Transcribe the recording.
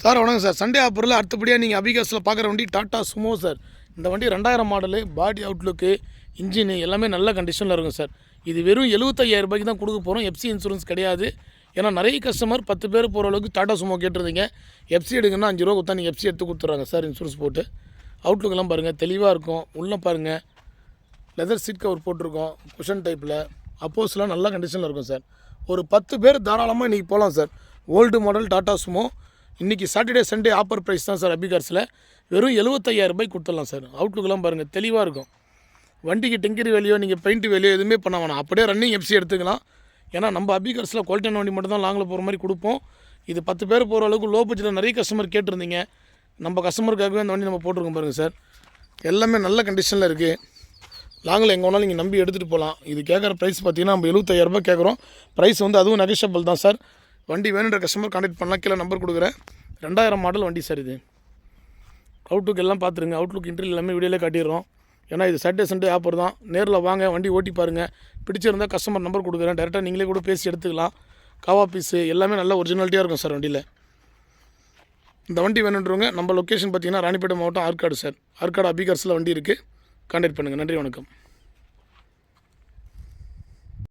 Sir வணக்கம் sir. Sunday ஆஃபரில் அடுத்தபடியாக நீங்கள் அபிகாஸில் பார்க்குற வண்டி டாட்டா சுமோ சார். இந்த வண்டி 2000 மாடலு, பாடி அவுட்லுக்கு, இன்ஜினு எல்லாமே நல்ல கண்டிஷனில் இருக்கும் சார். இது வெறும் 75,000 ரூபாய்க்கு தான் கொடுக்க போகிறோம். எஃப்சி இன்சூரன்ஸ் கிடையாது. ஏன்னா நிறைய கஸ்டமர் 10 பேர் போகிற அளவுக்கு டாட்டா சுமோ கேட்டிருந்தீங்க. எஃப்சி எடுங்கன்னா 5 ரூபா கொடுத்தா நீங்கள் எஃப்சி எடுத்து கொடுத்துட்றாங்க சார் இன்சூரன்ஸ் போட்டு. அவுட்லுக்கெல்லாம் பாருங்கள் தெளிவாக இருக்கும். உள்ளே பாருங்கள் லெதர் சீட் கவர் போட்டிருக்கோம். குஷன் டைப்பில் அப்போஸ்லாம் நல்ல கண்டிஷனில் இருக்கும் சார். ஒரு 10 பேர் தாராளமாக இன்றைக்கி போகலாம் sir. Old model tata Sumo இன்றைக்கி சாட்டர்டே சண்டே ஆஃபர் ப்ரைஸ் தான் சார். அபிகார்ஸில் வெறும் 75,000 ரூபாய்க்கு கொடுத்துடலாம் சார். அவுட்லுக்கெல்லாம் பாருங்கள் தெளிவாக இருக்கும். வண்டிக்கு டெங்கரி வேலையோ நீங்கள் பெயிண்ட் வேலையோ எதுவுமே பண்ண வேணாம். அப்படியே ரன்னிங் எஃப்சி எடுத்துக்கலாம். ஏன்னா நம்ம அபிகார்ஸில் குவாலிட்டியான வண்டி மட்டும் தான் லாங்கில் போகிற மாதிரி கொடுப்போம். இது 10 பேர் போகிற அளவுக்கு லோ பட்ஜெட்டில் நிறைய கஸ்டமர் கேட்டிருந்தீங்க. நம்ம கஸ்டமருக்காகவே அந்த வண்டி நம்ம போட்டிருக்கோம் பாருங்கள் சார். எல்லாமே நல்ல கண்டிஷனில் இருக்குது. லாங்கில் எங்கே வேணாலும் நீங்கள் நம்பி எடுத்துகிட்டு போகலாம். இது கேட்குற ப்ரைஸ் பார்த்தீங்கன்னா நம்ம 75,000 ரூபாய் கேட்குறோம். ப்ரைஸ் வந்து அதுவும் நெகஷியபிள் தான் சார். வண்டி வேணுன்ற கஸ்டமர் கான்டாக்ட் பண்ணலாம். கீழே நம்பர் கொடுக்குறேன். 2000 மாடல் வண்டி சார். இது அவுட்லுக் எல்லாம் பார்த்துருங்க. அவுட்லுக் இன்டர்வியூ எல்லாமே வீடியோவில் காட்டிடுறோம். ஏன்னா இது சாட்டர்டே சண்டே ஆஃபர் தான். நேரில் வாங்க, வண்டி ஓட்டி பாருங்கள். பிடிச்சிருந்தால் கஸ்டமர் நம்பர் கொடுக்குறேன். டேரெக்டாக நீங்களே கூட பேசி எடுத்துக்கலாம். காவா பீஸு எல்லாமே நல்ல ஒரிஜினாலிட்டியாக இருக்கும் சார் வண்டியில். இந்த வண்டி வேணுன்றவங்க நம்ம லொக்கேஷன் பார்த்தீங்கன்னா ராணிப்பேட்டை மாவட்டம் ஆற்காடு சார். ஆற்காடு அபிகார்ஸில் வண்டி இருக்குது. கான்டாக்ட் பண்ணுங்கள். நன்றி, வணக்கம்.